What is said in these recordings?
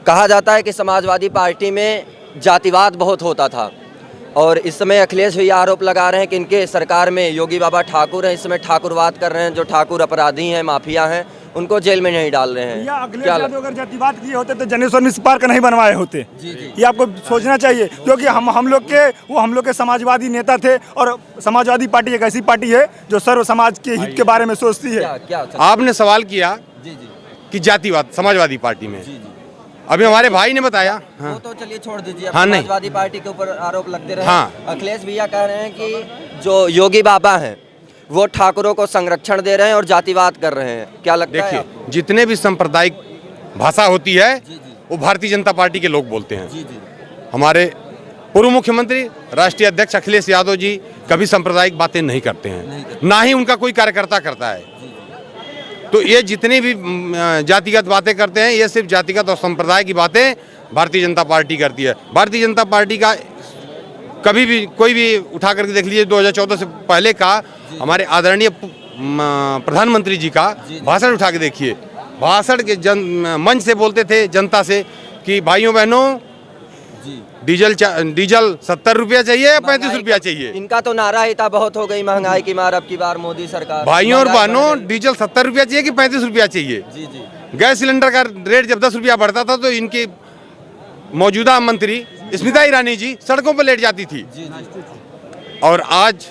कहा जाता है कि समाजवादी पार्टी में जातिवाद बहुत होता था और इस समय अखिलेश भैया आरोप लगा रहे हैं कि इनके सरकार में योगी बाबा ठाकुर हैं, इस समय ठाकुरवाद कर रहे हैं। जो ठाकुर अपराधी हैं, माफिया हैं, उनको जेल में नहीं डाल रहे हैं। या अखिलेश यादव अगर जातिवाद किए होते तो जनेश्वर मिश्र पार्क नहीं बनवाए होते। ये आपको सोचना चाहिए, क्योंकि हम लोग के समाजवादी नेता थे और समाजवादी पार्टी एक ऐसी पार्टी है जो सर्व समाज के हित के बारे में सोचती है। आपने सवाल किया कि जातिवाद समाजवादी पार्टी में, अभी हमारे भाई ने बताया। हाँ। वो तो चलिए छोड़ दीजिए, हाँ, समाजवादी पार्टी के ऊपर आरोप लगते रहे। हाँ। अखिलेश भैया कह रहे हैं कि जो योगी बाबा हैं वो ठाकुरों को संरक्षण दे रहे हैं और जातिवाद कर रहे हैं। क्या लगता है आपको? देखिए, जितने भी सांप्रदायिक भाषा होती है वो भारतीय जनता पार्टी के लोग बोलते हैं। हमारे पूर्व मुख्यमंत्री राष्ट्रीय अध्यक्ष अखिलेश यादव जी कभी सांप्रदायिक बातें नहीं करते हैं, ना ही उनका कोई कार्यकर्ता करता है। तो ये जितनी भी जातिगत बातें करते हैं, ये सिर्फ जातिगत और संप्रदाय की बातें भारतीय जनता पार्टी करती है। भारतीय जनता पार्टी का कभी भी कोई भी उठा करके देख लीजिए, 2014 से पहले का हमारे आदरणीय प्रधानमंत्री जी का भाषण उठा के देखिए। भाषण के मंच से बोलते थे जनता से कि भाइयों बहनों, डीजल 70 रुपया चाहिए या 35 रुपया चाहिए। इनका तो नारा ही था, बहुत हो गई महंगाई की मार, अब की बार मोदी सरकार। भाइयों और बहनों, डीजल 70 रुपया चाहिए कि 35 रुपया चाहिए। गैस सिलेंडर का रेट जब 10 रुपया बढ़ता था तो इनकी मौजूदा मंत्री स्मृति ईरानी जी सड़कों पर लेट जाती थी। और आज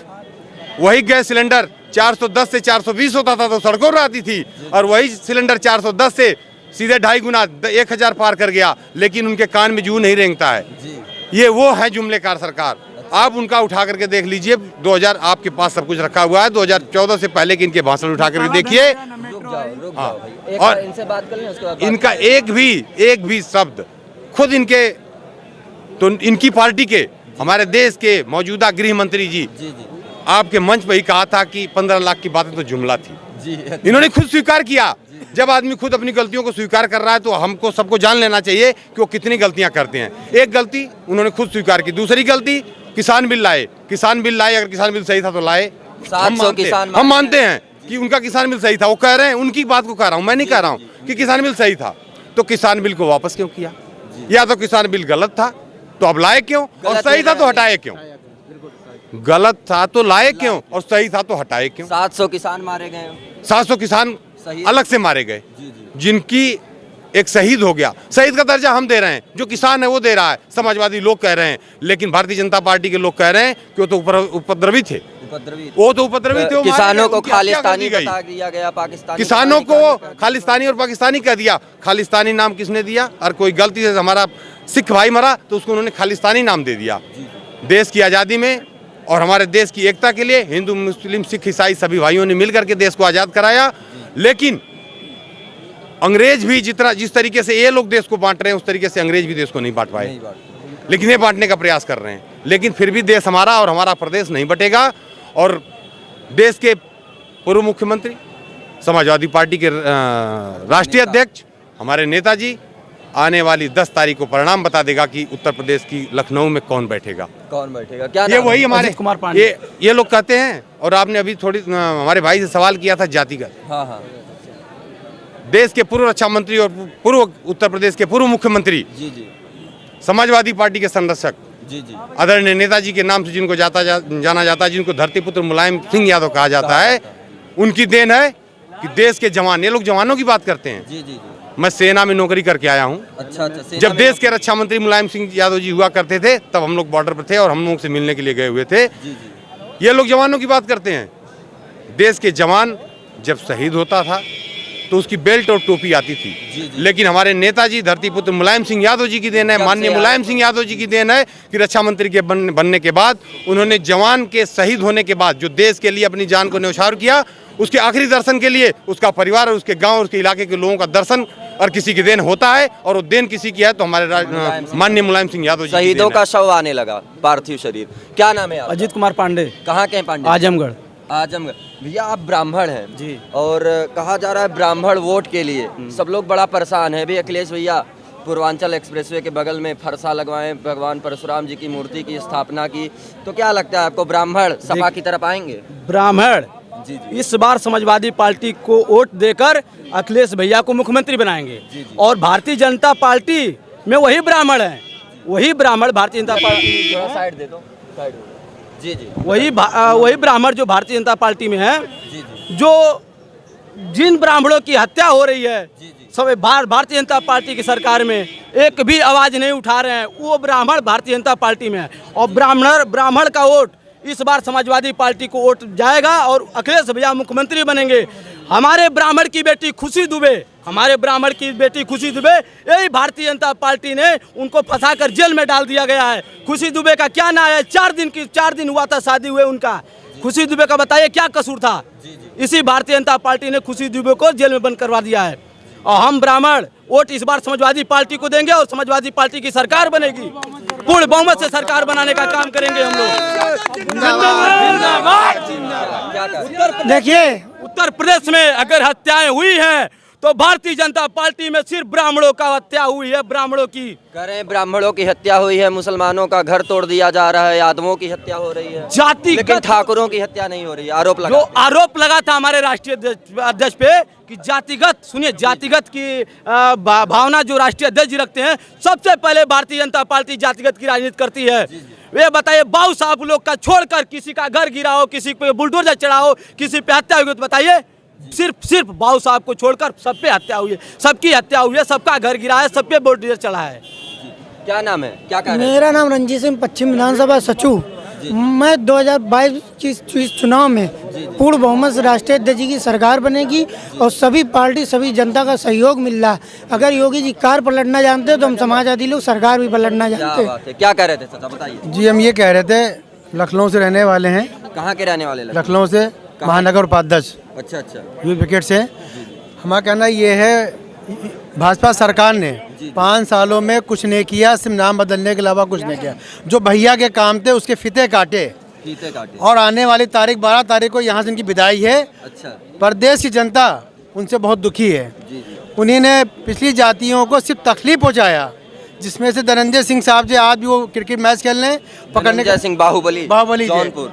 वही गैस सिलेंडर 410 से 420 होता था तो सड़कों पर आती थी, और वही सिलेंडर 410 से सीधे 2.5 गुना 1000 पार कर गया, लेकिन उनके कान में जू नहीं रेंगता है। ये वो है जुमलेकार सरकार। आप उनका उठा करके देख लीजिए, 2000 आपके पास सब कुछ रखा हुआ है, 2014 से पहले के इनके भाषण उठा करके देखिए। और इनसे बात कर लें, उसके बाद इनका एक भी शब्द खुद इनके, तो इनकी पार्टी के हमारे देश के मौजूदा गृह मंत्री जी आपके मंच पर ही कहा था कि 15 लाख की बातें तो जुमला थी। इन्होंने खुद स्वीकार किया। जब आदमी खुद अपनी गलतियों को स्वीकार कर रहा है तो हमको सबको जान लेना चाहिए कि वो कितनी गलतियां करते हैं। एक गलती उन्होंने खुद स्वीकार की, दूसरी गलती किसान बिल लाए। अगर किसान बिल सही था तो लाए, हम मानते हैं कि उनका किसान बिल सही था। वो कह रहे हैं, उनकी बात को कह रहा हूँ, मैं नहीं कह रहा हूँ कि किसान बिल सही था। तो किसान बिल को वापस क्यों किया? या तो किसान बिल गलत था तो अब लाए क्यों, और सही था तो हटाए क्यों? गलत था तो लाए क्यों और सही था तो हटाए क्यों? 700 किसान मारे गए, 700 किसान अलग से मारे गए, जिनकी एक शहीद हो गया। शहीद का दर्जा हम दे रहे हैं, जो किसान है वो दे रहा है, समाजवादी लोग कह रहे हैं, लेकिन भारतीय जनता पार्टी के लोग कह रहे हैं कि वो तो उपद्रवी थे। वो तो उपद्रवी थे। किसानों को खालिस्तानी बता दिया गया, पाकिस्तानी किसानों को खालिस्तानी और पाकिस्तानी कह दिया। खालिस्तानी नाम किसने दिया? और कोई गलती से हमारा सिख भाई मरा तो उसको उन्होंने खालिस्तानी नाम दे दिया। देश की आज़ादी में और हमारे देश की एकता के लिए हिंदू, मुस्लिम, सिख, ईसाई सभी भाइयों ने मिलकर के देश को आज़ाद कराया। लेकिन अंग्रेज भी जिस तरीके से ये लोग देश को बांट रहे हैं, उस तरीके से अंग्रेज भी देश को नहीं बांट पाए, लेकिन ये बांटने का प्रयास कर रहे हैं। लेकिन फिर भी देश हमारा और हमारा प्रदेश नहीं बटेगा। और देश के पूर्व मुख्यमंत्री, समाजवादी पार्टी के राष्ट्रीय अध्यक्ष हमारे नेताजी आने वाली 10 तारीख को परिणाम बता देगा कि उत्तर प्रदेश की लखनऊ में कौन बैठेगा। क्या ये वही हमारे ये लोग कहते हैं। और आपने अभी थोड़ी हमारे भाई से सवाल किया था जातिगत। हाँ। देश के पूर्व रक्षा मंत्री और पूर्व उत्तर प्रदेश के पूर्व मुख्यमंत्री, समाजवादी पार्टी के संरक्षक आदरणीय नेताजी के नाम से जिनको जाना जाता है, जिनको धरतीपुत्र मुलायम सिंह यादव कहा जाता है, उनकी देन है कि देश के जवान, ये लोग जवानों की बात करते हैं। मैं सेना में नौकरी करके आया हूँ। अच्छा। जब देश के रक्षा मंत्री मुलायम सिंह यादव जी हुआ करते थे तब हम लोग बॉर्डर पर थे और हम लोग से मिलने के लिए गए हुए थे। ये लोग जवानों की बात करते हैं। देश के जवान जब शहीद होता था तो उसकी बेल्ट और टोपी आती थी। लेकिन हमारे नेताजी धरतीपुत्र मुलायम सिंह यादव जी की देन है, माननीय मुलायम सिंह यादव जी की देन है कि रक्षा मंत्री के बनने के बाद उन्होंने जवान के शहीद होने के बाद जो देश के लिए अपनी जान को न्यौछावर किया, उसके आखिरी दर्शन के लिए उसका परिवार और उसके गांव और उसके इलाके के लोगों का दर्शन और किसी की देन होता है। और वो देन किसी की है तो हमारे माननीय मुलायम सिंह यादव जी। शहीदों का शव आने लगा, पार्थिव शरीर। क्या नाम है? अजीत कुमार पांडे। कहाँ के पांडे? आजमगढ़। भैया आप ब्राह्मण हैं जी, और कहा जा रहा है ब्राह्मण वोट के लिए सब लोग बड़ा परेशान है। भी अखिलेश भैया पूर्वांचल एक्सप्रेसवे के बगल में फरसा लगवाएं, भगवान परशुराम जी की मूर्ति की स्थापना की, तो क्या लगता है आपको ब्राह्मण सपा की तरफ आएंगे? ब्राह्मण इस बार समाजवादी पार्टी को वोट देकर अखिलेश भैया को मुख्यमंत्री बनाएंगे। और भारतीय जनता पार्टी में वही ब्राह्मण हैं, वही ब्राह्मण भारतीय जनता पार्टी थोड़ा साइड दे दो, साइड दे दो। जी जी वही ब्राह्मण जो भारतीय जनता पार्टी में है, जी जी जो जिन ब्राह्मणों की हत्या हो रही है, जी जी सब भारतीय जनता पार्टी की सरकार में एक भी आवाज नहीं उठा रहे हैं, वो ब्राह्मण भारतीय जनता पार्टी में है। और ब्राह्मण का वोट इस बार समाजवादी पार्टी को वोट जाएगा और अखिलेश भैया मुख्यमंत्री बनेंगे। हमारे ब्राह्मण की बेटी खुशी दुबे, हमारे ब्राह्मण की बेटी खुशी दुबे, यही भारतीय जनता पार्टी ने उनको फंसाकर जेल में डाल दिया गया है। खुशी दुबे का क्या नाम है? 4 दिन हुआ था शादी हुए उनका। खुशी दुबे का बताइए क्या कसूर था? इसी भारतीय जनता पार्टी ने खुशी दुबे को जेल में बंद करवा दिया है। और हम ब्राह्मण वोट इस बार समाजवादी पार्टी को देंगे और समाजवादी पार्टी की सरकार बनेगी। पूर्ण बहुमत से सरकार बनाने का काम करेंगे हम लोग। देखिए, उत्तर प्रदेश में अगर हत्याएं हुई हैं तो भारतीय जनता पार्टी में सिर्फ ब्राह्मणों का हत्या हुई है, ब्राह्मणों की। करें, ब्राह्मणों की हत्या हुई है, मुसलमानों का घर तोड़ दिया जा रहा है, यादवों की हत्या हो रही है, जाति लेकिन ठाकुरों की हत्या नहीं हो रही है। आरोप लगा, जो आरोप लगा था हमारे राष्ट्रीय अध्यक्ष पे कि जातिगत, सुनिए, जातिगत की भावना जो राष्ट्रीय अध्यक्ष जी रखते हैं, सबसे पहले भारतीय जनता पार्टी जातिगत की राजनीति करती है। वे बताइए, बाबू साहब लोग का छोड़कर किसी का घर गिरा हो, किसी पे बुलडोजर चढ़ा हो, किसी पे हत्या हुई, तो बताइए। सिर्फ बाबू साहब को छोड़कर सब पे हत्या हुई है, सबकी हत्या हुई है, सबका घर गिरा है, सब पे बुलडोजर चढ़ा है। क्या नाम है, क्या कह रहे हैं? मेरा नाम रंजीत सिंह, पश्चिम विधानसभा सचिव। मैं 2022 की चुनाव में पूर्ण बहुमत से राष्ट्रीय अध्यक्ष जी की सरकार बनेगी और सभी पार्टी, सभी जनता का सहयोग मिल रहा है। अगर योगी जी कार पलटना जानते हैं तो हम समाजवादी लोग सरकार भी पलटना क्या जानते हैं। बात है, क्या कह रहे थे चाचा, बताइए। जी, हम ये कह रहे थे, लखनऊ से रहने वाले हैं, कहाँ के रहने वाले लोग? लखनऊ से महानगर उपाध्यक्ष अच्छा अच्छा, यूथ विकेट से। हमारा कहना ये है, भाजपा सरकार ने 5 सालों में कुछ नहीं किया, सिर्फ नाम बदलने के अलावा कुछ नहीं किया। जो भैया के काम थे उसके फीते काटे, और आने वाली तारीख 12 तारीख को यहाँ से इनकी विदाई है। अच्छा, प्रदेश की जनता उनसे बहुत दुखी है। जी जी उन्हीं ने पिछली जातियों को सिर्फ तकलीफ पहुँचाया, जिसमें से धनंजय सिंह साहब जो आज भी वो क्रिकेट मैच खेलने पकड़ने धनंजय सिंह बाहुबली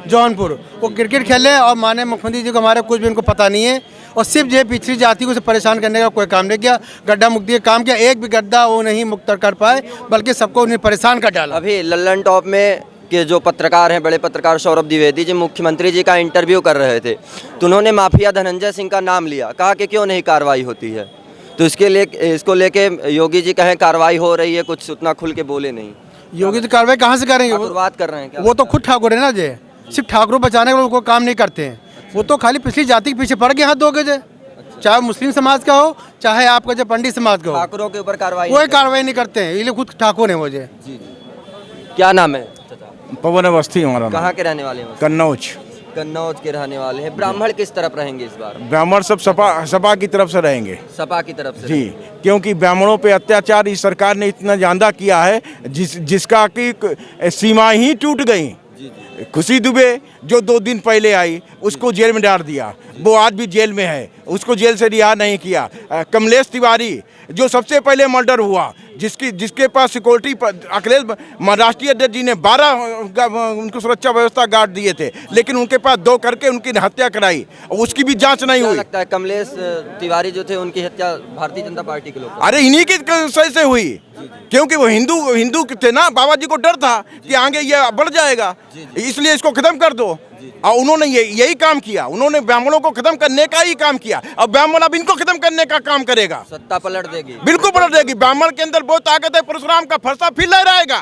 जौनपुर वो क्रिकेट खेले, और माननीय मुख्यमंत्री जी को हमारे कुछ भी उनको पता नहीं है, और सिर्फ जो पिछली जाति को से परेशान करने का कोई काम नहीं किया। गड्ढा मुक्ति का काम किया, एक भी गड्ढा वो नहीं मुक्त कर पाए, बल्कि सबको उन्हें परेशान कर डाला। अभी लल्लन टॉप में के जो पत्रकार हैं, बड़े पत्रकार सौरभ द्विवेदी जी मुख्यमंत्री जी का इंटरव्यू कर रहे थे, तो उन्होंने माफिया धनंजय सिंह का नाम लिया, कहा कि क्यों नहीं कार्रवाई होती है। तो इसको लेके योगी जी कहें कार्रवाई हो रही है, कुछ उतना खुल के बोले नहीं। योगी तो कार्रवाई कहाँ से करेंगे? बात कर रहे हैं क्या? वो तो खुद ठाकुर है ना जी, सिर्फ ठाकुर बचाने के लिए कोई काम नहीं करते हैं। वो तो खाली पिछली जाति के पीछे पड़ गए हाथ धोके जे, चाहे मुस्लिम समाज का हो, चाहे आपका जो पंडित समाज का हो, ठाकुरों के ऊपर कार्रवाई कोई कार्रवाई नहीं करते हैं। ये लोग खुद ठाकुर है। मुझे जी, क्या नाम है? पवन अवस्थी हमारा नाम। कहाँ के रहने वाले हैं? कन्नौज। कन्नौज के रहने वाले हैं। ब्राह्मण किस तरफ रहेंगे इस बार? ब्राह्मण सब सपा की तरफ से रहेंगे। सपा की तरफ से जी, क्योंकि ब्राह्मणों पे अत्याचार इस सरकार ने इतना ज्यादा किया है, जिसका कि सीमा ही टूट गई। खुशी दुबे जो 2 दिन पहले आई, उसको जेल में डाल दिया, वो आज भी जेल में है, उसको जेल से रिहा नहीं किया। कमलेश तिवारी जो सबसे पहले मर्डर हुआ, जिसके पास सिक्योरिटी अखिलेश राष्ट्रीय अध्यक्ष जी ने 12 उनको सुरक्षा व्यवस्था गार्ड दिए थे, लेकिन उनके पास 2 करके उनकी हत्या कराई, उसकी भी जांच नहीं हुई। लगता है कमलेश तिवारी जो थे उनकी हत्या भारतीय जनता पार्टी के लोग? अरे इन्हीं की सही से हुई, क्योंकि वो हिंदू थे ना, बाबा जी को डर था कि आगे ये बढ़ जाएगा, इसलिए इसको खत्म कर दो। और उन्होंने यही काम किया, उन्होंने ब्राह्मणों को खत्म करने का ही काम किया। अब ब्राह्मण अब इनको खत्म करने का काम करेगा। सत्ता पलट देगी, बिल्कुल पलट देगी। ब्राह्मण के अंदर बहुत ताकत है, परशुराम का फरसा फिर लहराएगा।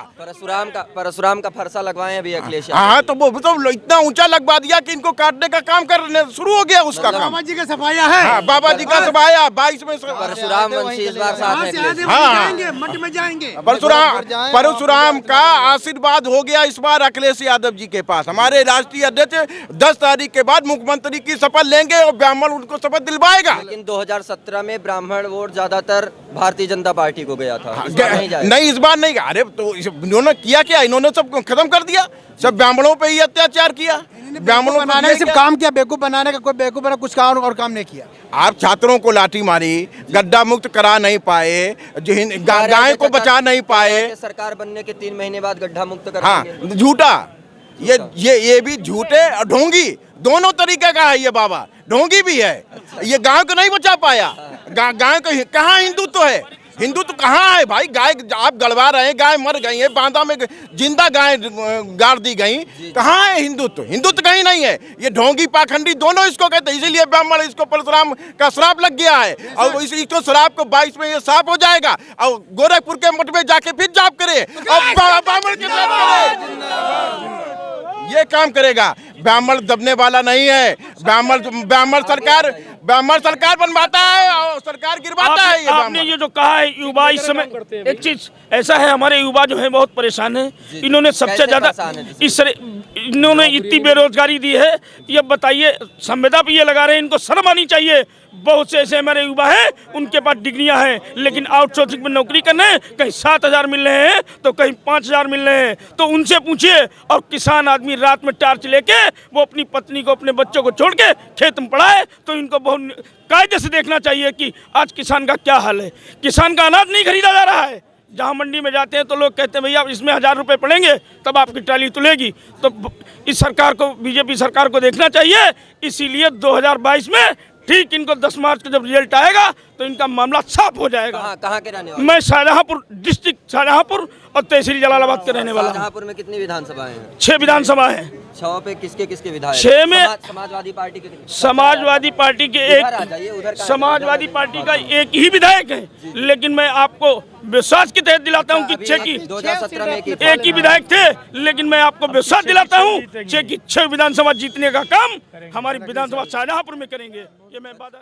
परशुराम का फरसा लगवाए अभी अखिलेश। हाँ, तो वो तो इतना ऊंचा लगवा दिया कि इनको काटने का काम करने शुरू हो गया उसका काम। बाबा जी का सफाया है। हाँ, बाबा जी का सफाया 22 में परशुराम वंशी इस बार साथ है। हाँ, मठ में जाएंगे। परशुराम का आशीर्वाद हो गया इस बार अखिलेश यादव जी के पास। हमारे राष्ट्रीय अध्यक्ष 10 तारीख के बाद मुख्यमंत्री की शपथ लेंगे और ब्राह्मण उनको शपथ दिलवाएगा। लेकिन 2017 में ब्राह्मण वोट ज्यादातर भारतीय जनता पार्टी को गया था। नहीं, इस बार नहीं। अरे तो इन्होंने किया क्या? इन्होंने सब खत्म कर दिया, सब ब्राह्मणों पे ही अत्याचार किया। ब्राह्मणों बनाने का सिर्फ काम किया, बेवकूफ बनाने का। कोई बेवकूफ बना, कुछ काम और काम नहीं किया। आप छात्रों को लाठी मारी, गड्ढा मुक्त करा नहीं पाए, जो गाय को बचा नहीं पाए। सरकार बनने के 3 महीने बाद गड्ढा मुक्त कर। हाँ, झूठा। ये भी झूठे और ढोंगी दोनों तरीके का है। ये बाबा ढोंगी भी है। ये गांव को नहीं बचा पाया। गांव को कहाँ हिंदुत्व है? हिंदुत्व कहाँ है भाई? गाय आप गड़वा रहे हैं, गाय मर गई है, बांधा में जिंदा गाय गाड़ दी गई। कहाँ है हिंदुत्व? हिंदुत्व कहीं नहीं है। ये ढोंगी पाखंडी दोनों इसको कहते हैं, इसीलिए ब्राह्मण इसको परशुराम का श्राप लग गया है। और इसको श्राप को 22 में ये साफ हो जाएगा और गोरखपुर के मठ में जाके फिर जाप करे और ब्राह्मण के साथ करे, ये काम करेगा। ब्राह्मण दबने वाला नहीं है। ब्राह्मण सरकार बनवाता है और सरकार गिरवाता है। आपने ये जो कहा है युवा इस समय, एक चीज ऐसा है, हमारे युवा जो है बहुत परेशान है। इन्होंने सबसे ज्यादा इन्होंने इतनी बेरोजगारी दी है। ये बताइए, संविदा पे ये लगा रहे हैं, इनको शर्म आनी चाहिए। बहुत से ऐसे हमारे युवा हैं, उनके पास डिग्रियां हैं, लेकिन आउटसोर्सिंग में नौकरी करने कहीं 7,000 मिल रहे हैं तो कहीं 5,000 मिल रहे हैं। तो उनसे पूछिए। और किसान आदमी रात में टार्च लेके वो अपनी पत्नी को, अपने बच्चों को छोड़ के खेत में पड़ा है। तो इनको बहुत कायदे से देखना चाहिए कि आज किसान का क्या हाल है। किसान का अनाज नहीं खरीदा जा रहा है। जहाँ मंडी में जाते हैं तो लोग कहते हैं भैया इसमें 1,000 रुपये पड़ेंगे तब आपकी ट्राली तुलेगी। तो इस सरकार को, बीजेपी सरकार को देखना चाहिए। इसीलिए 2022 में ठीक इनको 10 मार्च को जब रिजल्ट आएगा तो इनका मामला साफ हो जाएगा। कहाँ के रहने वाले? मैं शाहजहांपुर डिस्ट्रिक्ट, शाहजहांपुर और तहसील जलालाबाद के रहने वाला हूं। शाहजहांपुर में कितनी विधानसभाएं हैं? 6 विधानसभा है। 6 पे किसके विधायक? 6 में समाजवादी पार्टी के समाजवादी पार्टी के समाजवादी पार्टी का एक ही विधायक है। लेकिन मैं आपको विश्वास के तहत दिलाता हूं कि 2017 में एक ही विधायक थे, लेकिन मैं आपको विश्वास दिलाता हूं 6 की 6 विधानसभा जीतने का काम हमारी विधानसभा शाहजहांपुर में करेंगे। ये मैं वादा